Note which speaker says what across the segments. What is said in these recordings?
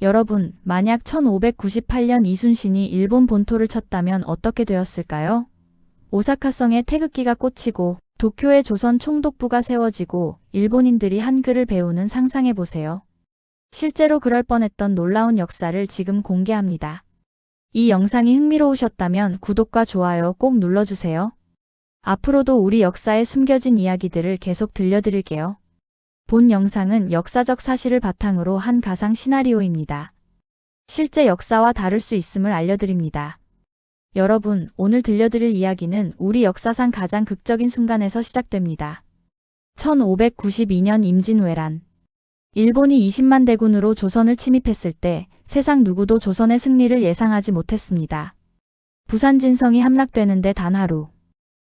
Speaker 1: 여러분, 만약 1598년 이순신이 일본 본토를 쳤다면 어떻게 되었을까요? 오사카성에 태극기가 꽂히고 도쿄에 조선 총독부가 세워지고 일본인들이 한글을 배우는 상상해보세요. 실제로 그럴 뻔했던 놀라운 역사를 지금 공개합니다. 이 영상이 흥미로우셨다면 구독과 좋아요 꼭 눌러주세요. 앞으로도 우리 역사에 숨겨진 이야기들을 계속 들려드릴게요. 본 영상은 역사적 사실을 바탕으로 한 가상 시나리오입니다. 실제 역사와 다를 수 있음을 알려드립니다. 여러분, 오늘 들려드릴 이야기는 우리 역사상 가장 극적인 순간에서 시작됩니다. 1592년 임진왜란. 일본이 20만 대군으로 조선을 침입했을 때 세상 누구도 조선의 승리를 예상하지 못했습니다. 부산 진성이 함락되는데 단 하루.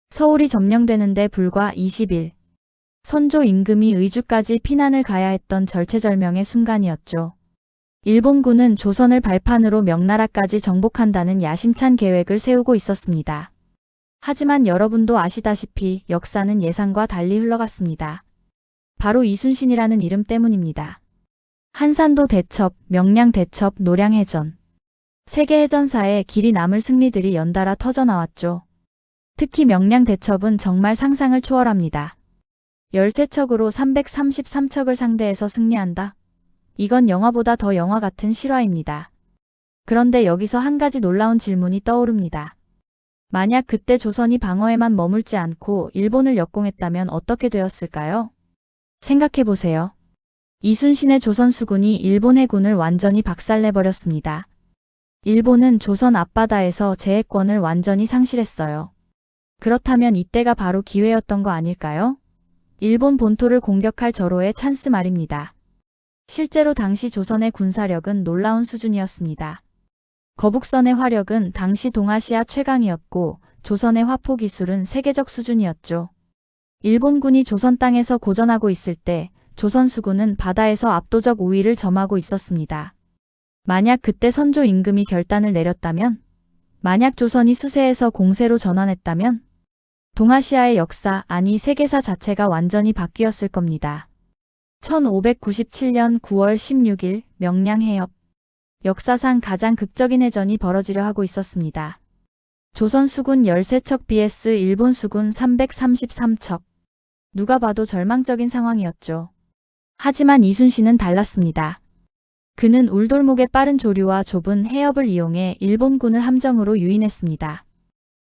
Speaker 1: 서울이 점령되는데 불과 20일. 선조 임금이 의주까지 피난을 가야 했던 절체절명의 순간이었죠. 일본군은 조선을 발판으로 명나라까지 정복한다는 야심찬 계획을 세우고 있었습니다. 하지만 여러분도 아시다시피 역사는 예상과 달리 흘러갔습니다. 바로 이순신이라는 이름 때문입니다. 한산도 대첩, 명량 대첩, 노량해전. 세계해전사에 길이 남을 승리들이 연달아 터져나왔죠. 특히 명량 대첩은 정말 상상을 초월합니다. 13척으로 333척을 상대해서 승리한다? 이건 영화보다 더 영화 같은 실화입니다. 그런데 여기서 한 가지 놀라운 질문이 떠오릅니다. 만약 그때 조선이 방어에만 머물지 않고 일본을 역공했다면 어떻게 되었을까요? 생각해보세요. 이순신의 조선 수군이 일본 해군을 완전히 박살내버렸습니다. 일본은 조선 앞바다에서 제해권을 완전히 상실했어요. 그렇다면 이때가 바로 기회였던 거 아닐까요? 일본 본토를 공격할 절호의 찬스 말입니다. 실제로 당시 조선의 군사력은 놀라운 수준이었습니다. 거북선의 화력은 당시 동아시아 최강이었고 조선의 화포 기술은 세계적 수준이었죠. 일본군이 조선 땅에서 고전하고 있을 때 조선 수군은 바다에서 압도적 우위를 점하고 있었습니다. 만약 그때 선조 임금이 결단을 내렸다면, 만약 조선이 수세에서 공세로 전환했다면 동아시아의 역사, 아니 세계사 자체가 완전히 바뀌었을 겁니다. 1597년 9월 16일 명량해협. 역사상 가장 극적인 해전이 벌어지려 하고 있었습니다. 조선 수군 13척 vs 일본 수군 333척. 누가 봐도 절망적인 상황이었죠. 하지만 이순신은 달랐습니다. 그는 울돌목의 빠른 조류와 좁은 해협을 이용해 일본군을 함정으로 유인했습니다.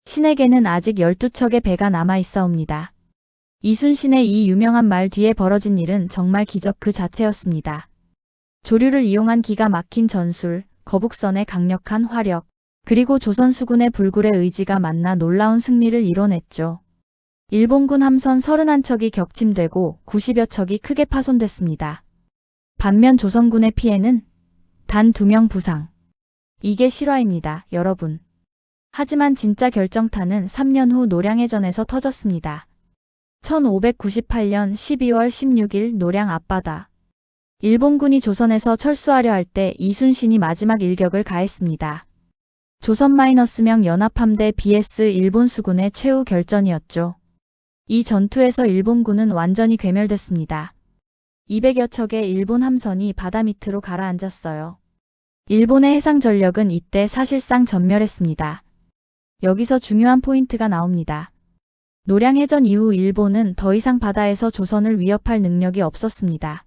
Speaker 1: 신에게는 아직 12척의 배가 남아있사옵니다. 이순신의 이 유명한 말 뒤에 벌어진 일은 정말 기적 그 자체였습니다. 조류를 이용한 기가 막힌 전술, 거북선의 강력한 화력, 그리고 조선 수군의 불굴의 의지가 만나 놀라운 승리를 이뤄냈죠. 일본군 함선 31척이 격침되고 90여 척이 크게 파손됐습니다. 반면 조선군의 피해는 단 2명 부상. 이게 실화입니다, 여러분. 하지만 진짜 결정타는 3년 후 노량해전에서 터졌습니다. 1598년 12월 16일 노량 앞바다. 일본군이 조선에서 철수하려 할 때 이순신이 마지막 일격을 가했습니다. 조선-명 연합함대 vs 일본 수군의 최후 결전이었죠. 이 전투에서 일본군은 완전히 괴멸됐습니다. 200여 척의 일본 함선이 바다 밑으로 가라앉았어요. 일본의 해상 전력은 이때 사실상 전멸했습니다. 여기서 중요한 포인트가 나옵니다. 노량해전 이후 일본은 더 이상 바다에서 조선을 위협할 능력이 없었습니다.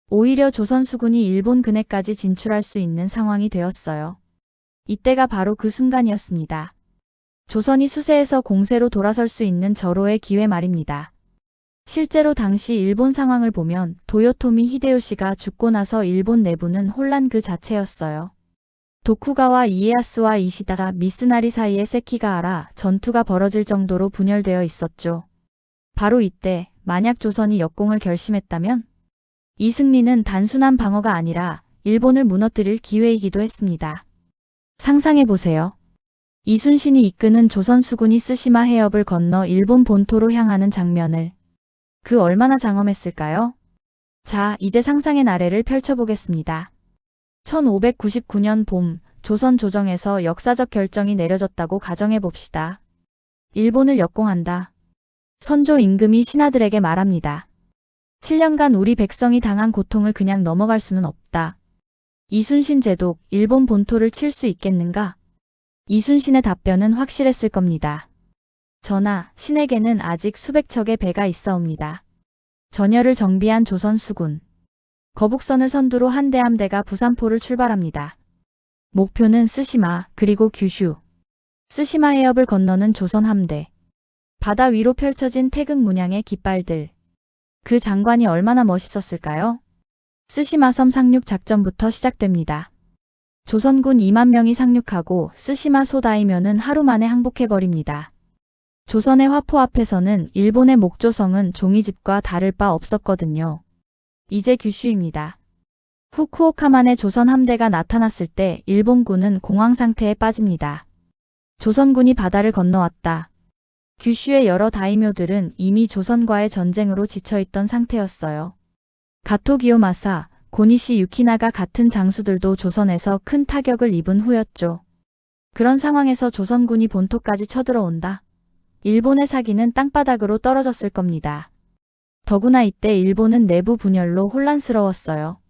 Speaker 1: 오히려 조선 수군이 일본 근해까지 진출할 수 있는 상황이 되었어요. 이때가 바로 그 순간이었습니다. 조선이 수세에서 공세로 돌아설 수 있는 절호의 기회 말입니다. 실제로 당시 일본 상황을 보면 도요토미 히데요시가 죽고 나서 일본 내부는 혼란 그 자체였어요. 도쿠가와 이에야스와 이시다라 미스나리 사이에 세키가하라 전투가 벌어질 정도로 분열되어 있었죠. 바로 이때 만약 조선이 역공을 결심했다면 이 승리는 단순한 방어가 아니라 일본을 무너뜨릴 기회이기도 했습니다. 상상해보세요. 이순신이 이끄는 조선 수군이 쓰시마 해협을 건너 일본 본토로 향하는 장면을. 그 얼마나 장엄했을까요? 자, 이제 상상의 나래를 펼쳐보겠습니다. 1599년 봄, 조선 조정에서 역사적 결정이 내려졌다고 가정해봅시다. 일본을 역공한다. 선조 임금이 신하들에게 말합니다. 7년간 우리 백성이 당한 고통을 그냥 넘어갈 수는 없다. 이순신 제독, 일본 본토를 칠 수 있겠는가? 이순신의 답변은 확실했을 겁니다. 전하, 신에게는 아직 수백 척의 배가 있사옵니다. 전열을 정비한 조선 수군. 거북선을 선두로 함대가 부산포를 출발합니다. 목표는 쓰시마, 그리고 규슈. 쓰시마 해협을 건너는 조선 함대. 바다 위로 펼쳐진 태극 문양의 깃발들. 그 장관이 얼마나 멋있었을까요? 쓰시마섬 상륙 작전부터 시작됩니다. 조선군 2만 명이 상륙하고 쓰시마 소다이면은 하루 만에 항복해버립니다. 조선의 화포 앞에서는 일본의 목조성은 종이집과 다를 바 없었거든요. 이제 규슈입니다. 후쿠오카만의 조선 함대가 나타났을 때 일본군은 공황 상태에 빠집니다. 조선군이 바다를 건너왔다. 규슈의 여러 다이묘들은 이미 조선과의 전쟁으로 지쳐있던 상태였어요. 가토 기요마사, 고니시 유키나가 같은 장수들도 조선에서 큰 타격을 입은 후였죠. 그런 상황에서 조선군이 본토까지 쳐들어온다. 일본의 사기는 땅바닥으로 떨어졌을 겁니다. 더구나 이때 일본은 내부 분열로 혼란스러웠어요.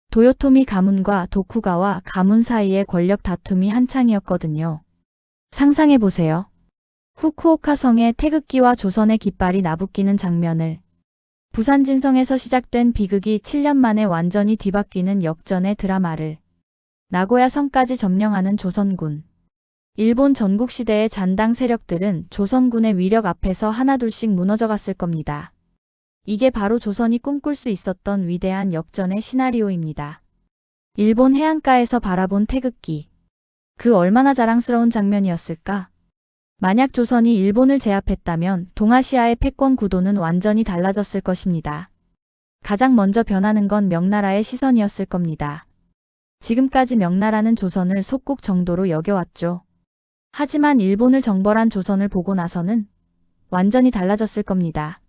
Speaker 1: 도요토미 가문과 도쿠가와 가문 사이의 권력 다툼이 한창이었거든요. 상상해보세요. 후쿠오카 성에 태극기와 조선의 깃발이 나부끼는 장면을. 부산 진성에서 시작된 비극이 7년 만에 완전히 뒤바뀌는 역전의 드라마를. 나고야 성까지 점령하는 조선군. 일본 전국시대의 잔당 세력들은 조선군의 위력 앞에서 하나둘씩 무너져갔을 겁니다. 이게 바로 조선이 꿈꿀 수 있었던 위대한 역전의 시나리오입니다. 일본 해안가에서 바라본 태극기. 그 얼마나 자랑스러운 장면이었을까? 만약 조선이 일본을 제압했다면 동아시아의 패권 구도는 완전히 달라졌을 것입니다. 가장 먼저 변하는 건 명나라의 시선이었을 겁니다. 지금까지 명나라는 조선을 속국 정도로 여겨왔죠. 하지만 일본을 정벌한 조선을 보고 나서는 완전히 달라졌을 겁니다.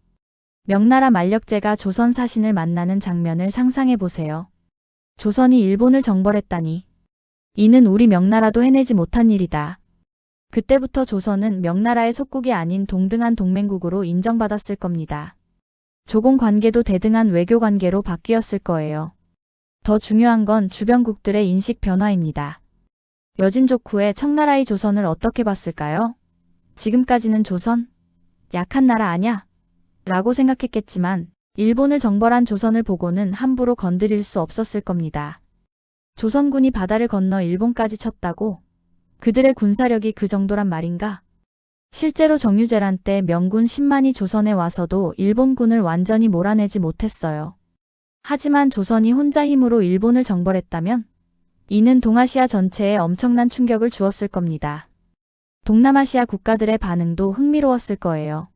Speaker 1: 명나라 만력제가 조선 사신을 만나는 장면을 상상해 보세요. 조선이 일본을 정벌했다니. 이는 우리 명나라도 해내지 못한 일이다. 그때부터 조선은 명나라의 속국이 아닌 동등한 동맹국으로 인정받았을 겁니다. 조공 관계도 대등한 외교 관계로 바뀌었을 거예요. 더 중요한 건 주변국들의 인식 변화입니다. 여진족후의 청나라의 조선을 어떻게 봤을까요? 지금까지는 조선? 약한 나라 아냐? 라고 생각했겠지만 일본을 정벌한 조선을 보고는 함부로 건드릴 수 없었을 겁니다. 조선군이 바다를 건너 일본까지 쳤다고? 그들의 군사력이 그 정도란 말인가? 실제로 정유재란 때 명군 10만이 조선에 와서도 일본군을 완전히 몰아내지 못했어요. 하지만 조선이 혼자 힘으로 일본을 정벌했다면 이는 동아시아 전체에 엄청난 충격을 주었을 겁니다. 동남아시아 국가들의 반응도 흥미로웠을 거예요.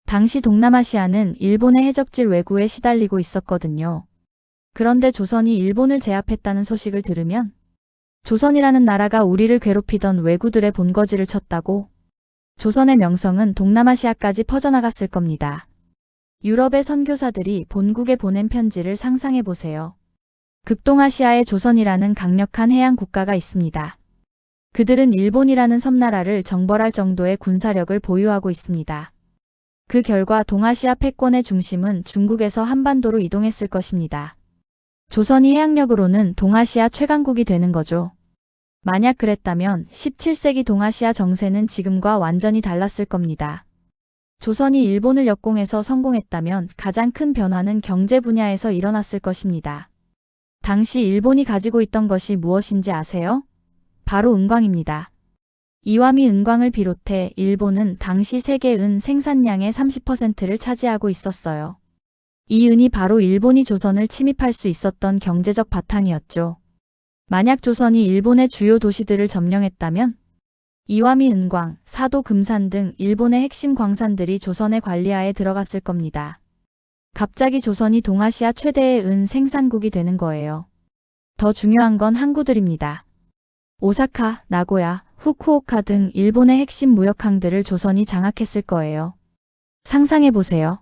Speaker 1: 당시 동남아시아는 일본의 해적질 왜구에 시달리고 있었거든요. 그런데 조선이 일본을 제압했다는 소식을 들으면 조선이라는 나라가 우리를 괴롭히던 왜구들의 본거지를 쳤다고? 조선의 명성은 동남아시아까지 퍼져나갔을 겁니다. 유럽의 선교사들이 본국에 보낸 편지를 상상해 보세요. 극동아시아에 조선이라는 강력한 해양 국가가 있습니다. 그들은 일본이라는 섬나라를 정벌할 정도의 군사력을 보유하고 있습니다. 그 결과 동아시아 패권의 중심은 중국에서 한반도로 이동했을 것입니다. 조선이 해양력으로는 동아시아 최강국이 되는 거죠. 만약 그랬다면 17세기 동아시아 정세는 지금과 완전히 달랐을 겁니다. 조선이 일본을 역공해서 성공했다면 가장 큰 변화는 경제 분야에서 일어났을 것입니다. 당시 일본이 가지고 있던 것이 무엇인지 아세요? 바로 은광입니다. 이와미 은광을 비롯해 일본은 당시 세계 은 생산량의 30%를 차지하고 있었어요. 이 은이 바로 일본이 조선을 침입할 수 있었던 경제적 바탕이었죠. 만약 조선이 일본의 주요 도시들을 점령했다면 이와미 은광, 사도 금산 등 일본의 핵심 광산들이 조선의 관리하에 들어갔을 겁니다. 갑자기 조선이 동아시아 최대의 은 생산국이 되는 거예요. 더 중요한 건 항구들입니다. 오사카, 나고야, 후쿠오카 등 일본의 핵심 무역항들을 조선이 장악했을 거예요. 상상해보세요.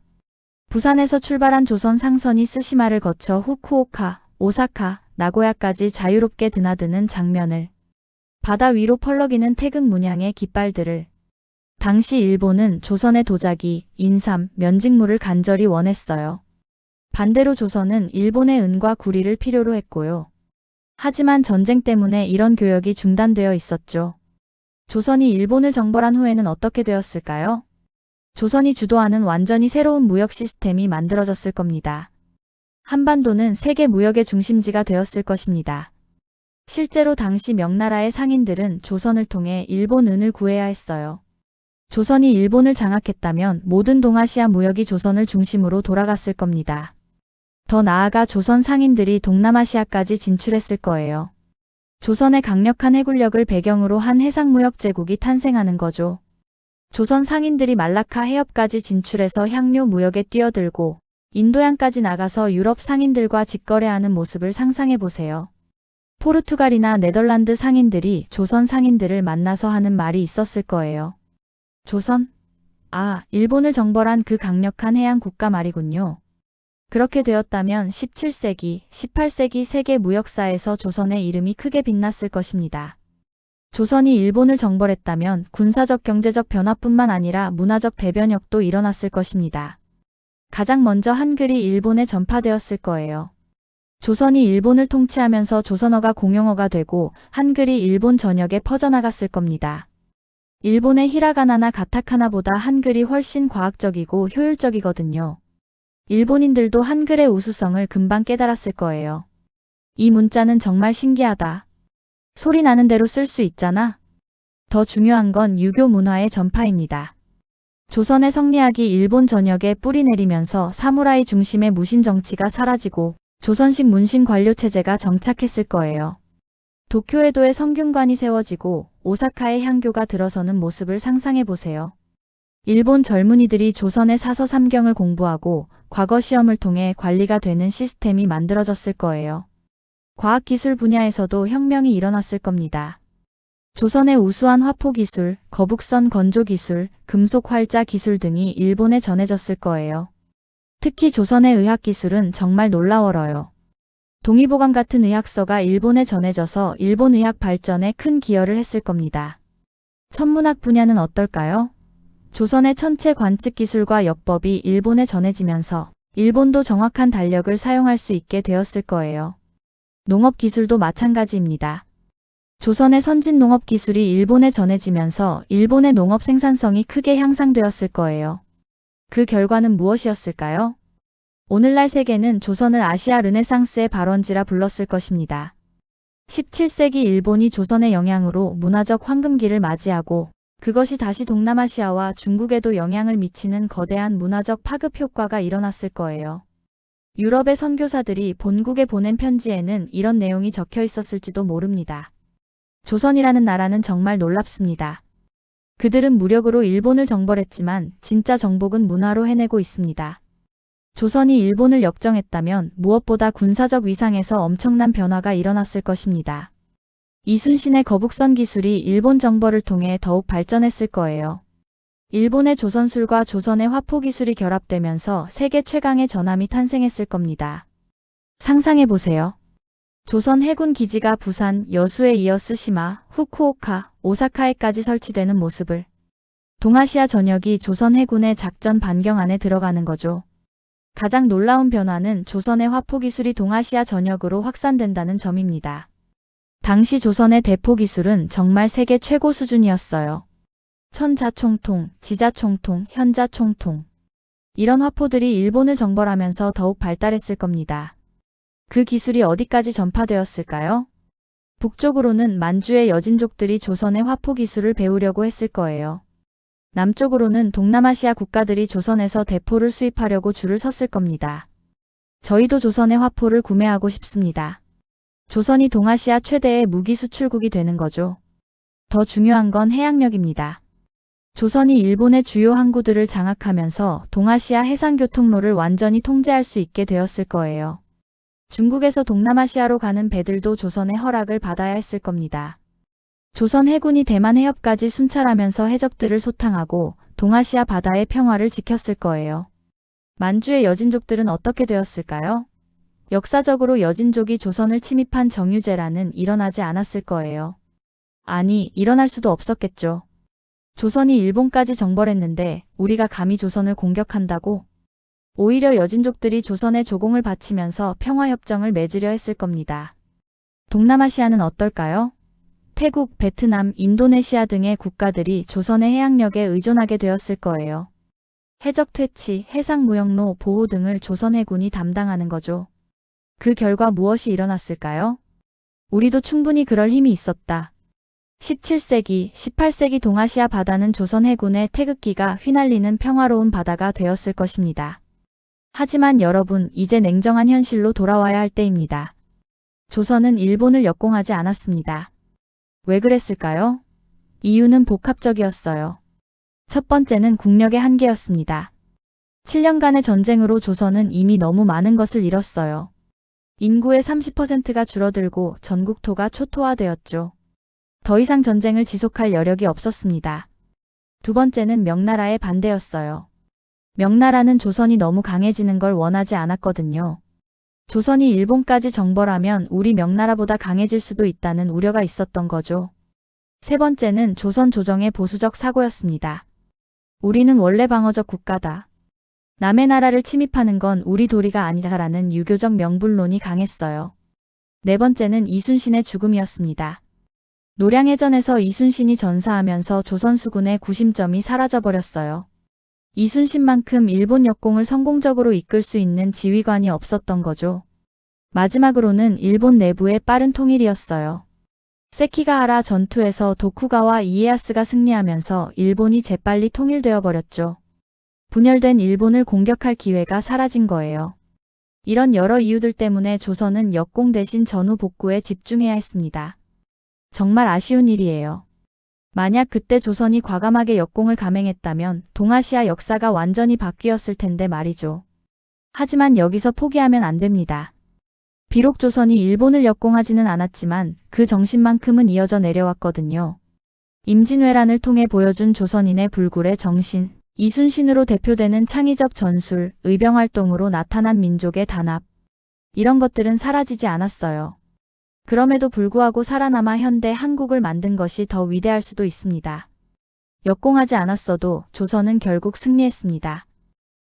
Speaker 1: 부산에서 출발한 조선 상선이 쓰시마를 거쳐 후쿠오카, 오사카, 나고야까지 자유롭게 드나드는 장면을. 바다 위로 펄럭이는 태극 문양의 깃발들을. 당시 일본은 조선의 도자기, 인삼, 면직물을 간절히 원했어요. 반대로 조선은 일본의 은과 구리를 필요로 했고요. 하지만 전쟁 때문에 이런 교역이 중단되어 있었죠. 조선이 일본을 정벌한 후에는 어떻게 되었을까요? 조선이 주도하는 완전히 새로운 무역 시스템이 만들어졌을 겁니다. 한반도는 세계 무역의 중심지가 되었을 것입니다. 실제로 당시 명나라의 상인들은 조선을 통해 일본 은을 구해야 했어요. 조선이 일본을 장악했다면 모든 동아시아 무역이 조선을 중심으로 돌아갔을 겁니다. 더 나아가 조선 상인들이 동남아시아까지 진출했을 거예요. 조선의 강력한 해군력을 배경으로 한 해상무역 제국이 탄생하는 거죠. 조선 상인들이 말라카 해협까지 진출해서 향료 무역에 뛰어들고 인도양까지 나가서 유럽 상인들과 직거래하는 모습을 상상해 보세요. 포르투갈이나 네덜란드 상인들이 조선 상인들을 만나서 하는 말이 있었을 거예요. 조선? 아, 일본을 정벌한 그 강력한 해양 국가 말이군요. 그렇게 되었다면 17세기, 18세기 세계 무역사에서 조선의 이름이 크게 빛났을 것입니다. 조선이 일본을 정벌했다면 군사적 경제적 변화뿐만 아니라 문화적 대변혁도 일어났을 것입니다. 가장 먼저 한글이 일본에 전파되었을 거예요. 조선이 일본을 통치하면서 조선어가 공용어가 되고 한글이 일본 전역에 퍼져나갔을 겁니다. 일본의 히라가나나 가타카나보다 한글이 훨씬 과학적이고 효율적이거든요. 일본인들도 한글의 우수성을 금방 깨달았을 거예요. 이 문자는 정말 신기하다. 소리 나는 대로 쓸 수 있잖아. 더 중요한 건 유교 문화의 전파입니다. 조선의 성리학이 일본 전역에 뿌리 내리면서 사무라이 중심의 무신 정치가 사라지고 조선식 문신 관료 체제가 정착했을 거예요. 도쿄에도의 성균관이 세워지고 오사카의 향교가 들어서는 모습을 상상해 보세요. 일본 젊은이들이 조선의 사서 삼경을 공부하고 과거 시험을 통해 관리가 되는 시스템이 만들어졌을 거예요. 과학기술 분야에서도 혁명이 일어났을 겁니다. 조선의 우수한 화포 기술, 거북선 건조 기술, 금속 활자 기술 등이 일본에 전해졌을 거예요. 특히 조선의 의학 기술은 정말 놀라워요. 동의보감 같은 의학서가 일본에 전해져서 일본 의학 발전에 큰 기여를 했을 겁니다. 천문학 분야는 어떨까요? 조선의 천체 관측 기술과 역법이 일본에 전해지면서 일본도 정확한 달력을 사용할 수 있게 되었을 거예요. 농업 기술도 마찬가지입니다. 조선의 선진 농업 기술이 일본에 전해지면서 일본의 농업 생산성이 크게 향상되었을 거예요. 그 결과는 무엇이었을까요? 오늘날 세계는 조선을 아시아 르네상스의 발원지라 불렀을 것입니다. 17세기 일본이 조선의 영향으로 문화적 황금기를 맞이하고 그것이 다시 동남아시아와 중국에도 영향을 미치는 거대한 문화적 파급 효과가 일어났을 거예요. 유럽의 선교사들이 본국에 보낸 편지에는 이런 내용이 적혀 있었을지도 모릅니다. 조선이라는 나라는 정말 놀랍습니다. 그들은 무력으로 일본을 정벌했지만 진짜 정복은 문화로 해내고 있습니다. 조선이 일본을 역정했다면 무엇보다 군사적 위상에서 엄청난 변화가 일어났을 것입니다. 이순신의 거북선 기술이 일본 정벌을 통해 더욱 발전했을 거예요. 일본의 조선술과 조선의 화포 기술이 결합되면서 세계 최강의 전함이 탄생했을 겁니다. 상상해보세요. 조선 해군 기지가 부산, 여수에 이어 스시마, 후쿠오카, 오사카에까지 설치되는 모습을. 동아시아 전역이 조선 해군의 작전 반경 안에 들어가는 거죠. 가장 놀라운 변화는 조선의 화포 기술이 동아시아 전역으로 확산된다는 점입니다. 당시 조선의 대포 기술은 정말 세계 최고 수준이었어요. 천자총통, 지자총통, 현자총통. 이런 화포들이 일본을 정벌하면서 더욱 발달했을 겁니다. 그 기술이 어디까지 전파되었을까요? 북쪽으로는 만주의 여진족들이 조선의 화포 기술을 배우려고 했을 거예요. 남쪽으로는 동남아시아 국가들이 조선에서 대포를 수입하려고 줄을 섰을 겁니다. 저희도 조선의 화포를 구매하고 싶습니다. 조선이 동아시아 최대의 무기 수출국이 되는 거죠. 더 중요한 건 해양력입니다. 조선이 일본의 주요 항구들을 장악하면서 동아시아 해상교통로를 완전히 통제할 수 있게 되었을 거예요. 중국에서 동남아시아로 가는 배들도 조선의 허락을 받아야 했을 겁니다. 조선 해군이 대만 해협까지 순찰하면서 해적들을 소탕하고 동아시아 바다의 평화를 지켰을 거예요. 만주의 여진족들은 어떻게 되었을까요? 역사적으로 여진족이 조선을 침입한 정유재라는 일어나지 않았을 거예요. 아니, 일어날 수도 없었겠죠. 조선이 일본까지 정벌했는데 우리가 감히 조선을 공격한다고? 오히려 여진족들이 조선의 조공을 바치면서 평화협정을 맺으려 했을 겁니다. 동남아시아는 어떨까요? 태국, 베트남, 인도네시아 등의 국가들이 조선의 해양력에 의존하게 되었을 거예요. 해적 퇴치, 해상 무역로 보호 등을 조선 해군이 담당하는 거죠. 그 결과 무엇이 일어났을까요? 우리도 충분히 그럴 힘이 있었다. 17세기, 18세기 동아시아 바다는 조선 해군의 태극기가 휘날리는 평화로운 바다가 되었을 것입니다. 하지만 여러분, 이제 냉정한 현실로 돌아와야 할 때입니다. 조선은 일본을 역공하지 않았습니다. 왜 그랬을까요? 이유는 복합적이었어요. 첫 번째는 국력의 한계였습니다. 7년간의 전쟁으로 조선은 이미 너무 많은 것을 잃었어요. 인구의 30%가 줄어들고 전국토가 초토화되었죠. 더 이상 전쟁을 지속할 여력이 없었습니다. 두 번째는 명나라의 반대였어요. 명나라는 조선이 너무 강해지는 걸 원하지 않았거든요. 조선이 일본까지 정벌하면 우리 명나라보다 강해질 수도 있다는 우려가 있었던 거죠. 세 번째는 조선 조정의 보수적 사고였습니다. 우리는 원래 방어적 국가다. 남의 나라를 침입하는 건 우리 도리가 아니다라는 유교적 명분론이 강했어요. 네 번째는 이순신의 죽음이었습니다. 노량해전에서 이순신이 전사하면서 조선 수군의 구심점이 사라져버렸어요. 이순신만큼 일본 역공을 성공적으로 이끌 수 있는 지휘관이 없었던 거죠. 마지막으로는 일본 내부의 빠른 통일이었어요. 세키가하라 전투에서 도쿠가와 이에야스가 승리하면서 일본이 재빨리 통일되어 버렸죠. 분열된 일본을 공격할 기회가 사라진 거예요. 이런 여러 이유들 때문에 조선은 역공 대신 전후 복구에 집중해야 했습니다. 정말 아쉬운 일이에요. 만약 그때 조선이 과감하게 역공을 감행했다면 동아시아 역사가 완전히 바뀌었을 텐데 말이죠. 하지만 여기서 포기하면 안 됩니다. 비록 조선이 일본을 역공하지는 않았지만 그 정신만큼은 이어져 내려왔거든요. 임진왜란을 통해 보여준 조선인의 불굴의 정신, 이순신으로 대표되는 창의적 전술, 의병활동으로 나타난 민족의 단합. 이런 것들은 사라지지 않았어요. 그럼에도 불구하고 살아남아 현대 한국을 만든 것이 더 위대할 수도 있습니다. 역공하지 않았어도 조선은 결국 승리했습니다.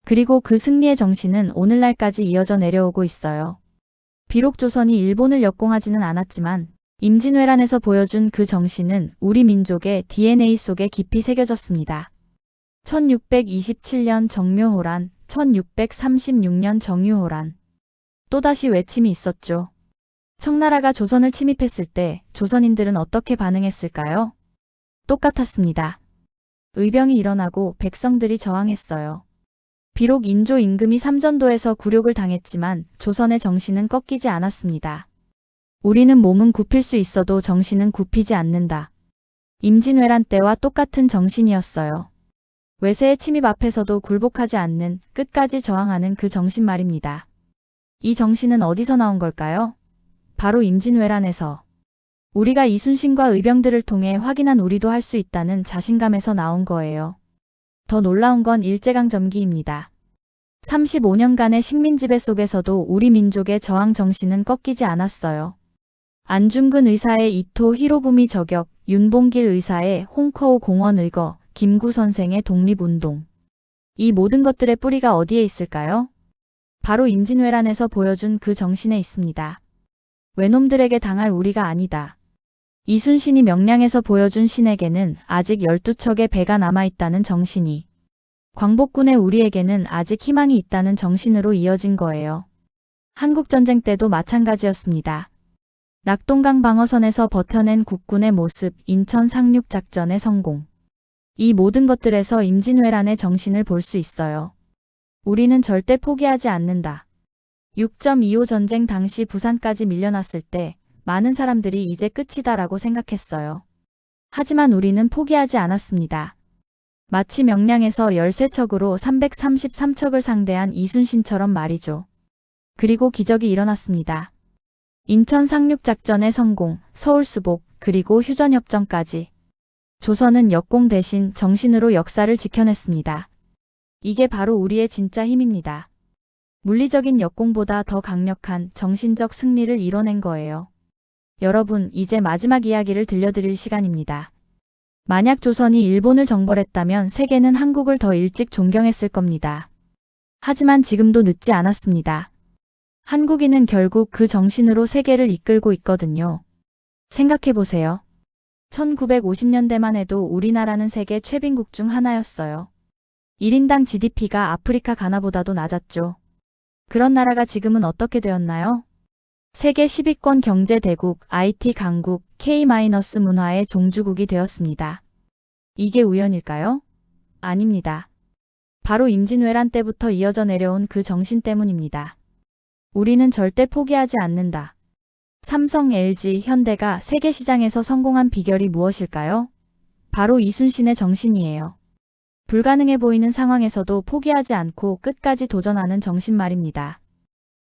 Speaker 1: 그리고 그 승리의 정신은 오늘날까지 이어져 내려오고 있어요. 비록 조선이 일본을 역공하지는 않았지만 임진왜란에서 보여준 그 정신은 우리 민족의 DNA 속에 깊이 새겨졌습니다. 1627년 정묘호란, 1636년 정유호란. 또다시 외침이 있었죠. 청나라가 조선을 침입했을 때 조선인들은 어떻게 반응했을까요? 똑같았습니다. 의병이 일어나고 백성들이 저항했어요. 비록 인조 임금이 삼전도에서 굴욕을 당했지만 조선의 정신은 꺾이지 않았습니다. 우리는 몸은 굽힐 수 있어도 정신은 굽히지 않는다. 임진왜란 때와 똑같은 정신이었어요. 외세의 침입 앞에서도 굴복하지 않는, 끝까지 저항하는 그 정신 말입니다. 이 정신은 어디서 나온 걸까요? 바로 임진왜란에서. 우리가 이순신과 의병들을 통해 확인한 우리도 할 수 있다는 자신감에서 나온 거예요. 더 놀라운 건 일제강점기입니다. 35년간의 식민지배 속에서도 우리 민족의 저항 정신은 꺾이지 않았어요. 안중근 의사의 이토 히로부미 저격, 윤봉길 의사의 홍커우 공원 의거, 김구 선생의 독립운동. 이 모든 것들의 뿌리가 어디에 있을까요? 바로 임진왜란에서 보여준 그 정신에 있습니다. 외놈들에게 당할 우리가 아니다. 이순신이 명량에서 보여준 신에게는 아직 12척의 배가 남아있다는 정신이, 광복군의 우리에게는 아직 희망이 있다는 정신으로 이어진 거예요. 한국전쟁 때도 마찬가지였습니다. 낙동강 방어선에서 버텨낸 국군의 모습, 인천 상륙작전의 성공. 이 모든 것들에서 임진왜란의 정신을 볼 수 있어요. 우리는 절대 포기하지 않는다. 6.25 전쟁 당시 부산까지 밀려났을 때 많은 사람들이 이제 끝이다라고 생각했어요. 하지만 우리는 포기하지 않았습니다. 마치 명량에서 13척으로 333척을 상대한 이순신처럼 말이죠. 그리고 기적이 일어났습니다. 인천 상륙작전의 성공, 서울수복, 그리고 휴전협정까지. 조선은 역공 대신 정신으로 역사를 지켜냈습니다. 이게 바로 우리의 진짜 힘입니다. 물리적인 역공보다 더 강력한 정신적 승리를 이뤄낸 거예요. 여러분, 이제 마지막 이야기를 들려드릴 시간입니다. 만약 조선이 일본을 정벌했다면 세계는 한국을 더 일찍 존경했을 겁니다. 하지만 지금도 늦지 않았습니다. 한국인은 결국 그 정신으로 세계를 이끌고 있거든요. 생각해보세요. 1950년대만 해도 우리나라는 세계 최빈국 중 하나였어요. 1인당 GDP가 아프리카 가나보다도 낮았죠. 그런 나라가 지금은 어떻게 되었나요? 세계 10위권 경제대국, IT 강국, K-문화의 종주국이 되었습니다. 이게 우연일까요? 아닙니다. 바로 임진왜란 때부터 이어져 내려온 그 정신 때문입니다. 우리는 절대 포기하지 않는다. 삼성, LG, 현대가 세계 시장에서 성공한 비결이 무엇일까요? 바로 이순신의 정신이에요. 불가능해 보이는 상황에서도 포기하지 않고 끝까지 도전하는 정신 말입니다.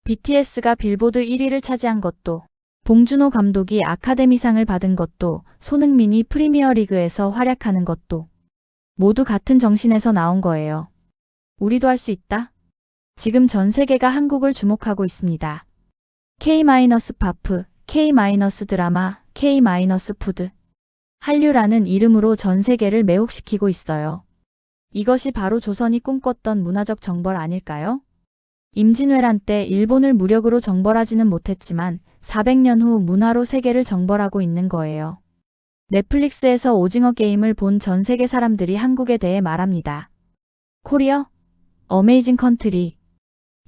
Speaker 1: BTS가 빌보드 1위를 차지한 것도, 봉준호 감독이 아카데미상을 받은 것도, 손흥민이 프리미어리그에서 활약하는 것도 모두 같은 정신에서 나온 거예요. 우리도 할 수 있다? 지금 전 세계가 한국을 주목하고 있습니다. K-팝, K-드라마, K-푸드. 한류라는 이름으로 전 세계를 매혹시키고 있어요. 이것이 바로 조선이 꿈꿨던 문화적 정벌 아닐까요? 임진왜란 때 일본을 무력으로 정벌하지는 못했지만 400년 후 문화로 세계를 정벌하고 있는 거예요. 넷플릭스에서 오징어 게임을 본 전 세계 사람들이 한국에 대해 말합니다. 코리어? 어메이징 컨트리.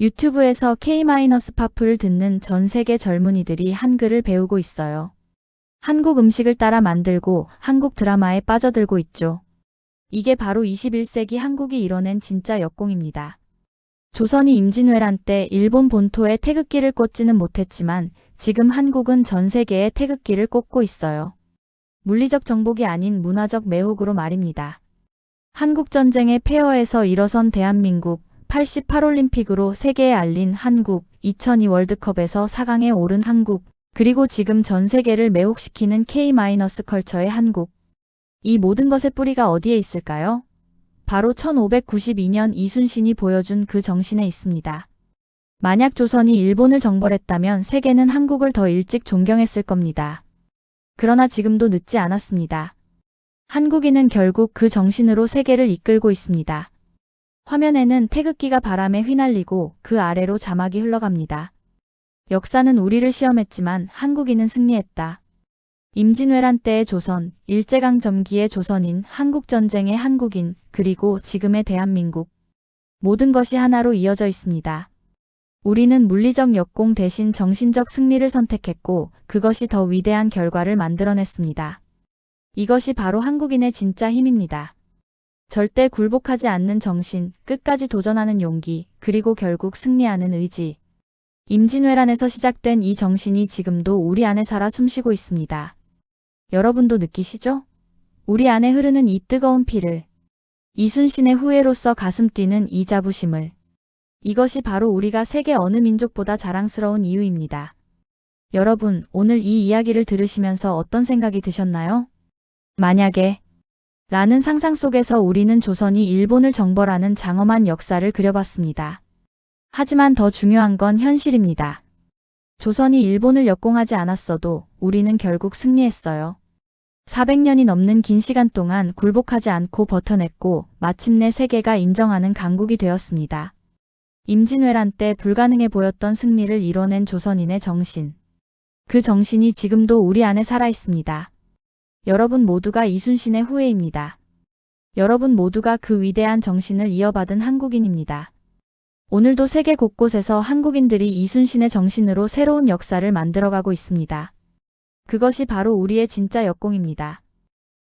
Speaker 1: 유튜브에서 K-팝을 듣는 전 세계 젊은이들이 한글을 배우고 있어요. 한국 음식을 따라 만들고 한국 드라마에 빠져들고 있죠. 이게 바로 21세기 한국이 이뤄낸 진짜 역공입니다. 조선이 임진왜란 때 일본 본토에 태극기를 꽂지는 못했지만 지금 한국은 전 세계에 태극기를 꽂고 있어요. 물리적 정복이 아닌 문화적 매혹으로 말입니다. 한국전쟁의 폐허에서 일어선 대한민국, 88올림픽으로 세계에 알린 한국, 2002 월드컵에서 4강에 오른 한국, 그리고 지금 전 세계를 매혹시키는 K-컬처의 한국. 이 모든 것의 뿌리가 어디에 있을까요? 바로 1592년 이순신이 보여준 그 정신에 있습니다. 만약 조선이 일본을 정벌했다면 세계는 한국을 더 일찍 존경했을 겁니다. 그러나 지금도 늦지 않았습니다. 한국인은 결국 그 정신으로 세계를 이끌고 있습니다. 화면에는 태극기가 바람에 휘날리고 그 아래로 자막이 흘러갑니다. 역사는 우리를 시험했지만 한국인은 승리했다. 임진왜란 때의 조선, 일제강점기의 조선인, 한국전쟁의 한국인, 그리고 지금의 대한민국. 모든 것이 하나로 이어져 있습니다. 우리는 물리적 역공 대신 정신적 승리를 선택했고 그것이 더 위대한 결과를 만들어냈습니다. 이것이 바로 한국인의 진짜 힘입니다. 절대 굴복하지 않는 정신, 끝까지 도전하는 용기, 그리고 결국 승리하는 의지. 임진왜란에서 시작된 이 정신이 지금도 우리 안에 살아 숨쉬고 있습니다. 여러분도 느끼시죠? 우리 안에 흐르는 이 뜨거운 피를. 이순신의 후예로서 가슴 뛰는 이 자부심을. 이것이 바로 우리가 세계 어느 민족보다 자랑스러운 이유입니다. 여러분, 오늘 이 이야기를 들으시면서 어떤 생각이 드셨나요? 만약에 라는 상상 속에서 우리는 조선이 일본을 정벌하는 장엄한 역사를 그려봤습니다. 하지만 더 중요한 건 현실입니다. 조선이 일본을 역공하지 않았어도 우리는 결국 승리했어요. 400년이 넘는 긴 시간 동안 굴복하지 않고 버텨냈고 마침내 세계가 인정하는 강국이 되었습니다. 임진왜란 때 불가능해 보였던 승리를 이뤄낸 조선인의 정신. 그 정신이 지금도 우리 안에 살아있습니다. 여러분 모두가 이순신의 후예입니다. 여러분 모두가 그 위대한 정신을 이어받은 한국인입니다. 오늘도 세계 곳곳에서 한국인들이 이순신의 정신으로 새로운 역사를 만들어가고 있습니다. 그것이 바로 우리의 진짜 역공입니다.